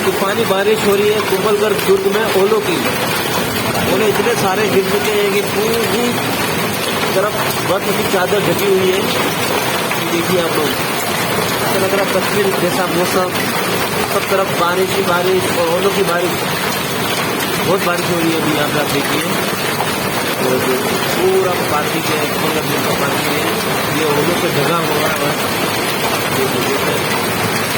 तूफानी बारिश हो रही है कुंभलगढ़ दुर्ग में ओलों की। ओले इतने सारे गिर चुके हैं कि पूरी तरफ बर्फ की चादर ढकी हुई है। देखिए आप लोग, ऐसा लग रहा कश्मीर जैसा मौसम, सब तरफ बारिश ही बारिश और ओलों की बारिश। बहुत बारिश हो रही है अभी यहाँ पे, आप देखिए। और पूरा पार्टी के कुंभलगढ़ का पार्टी है, ये ओलों से ढका हुआ है।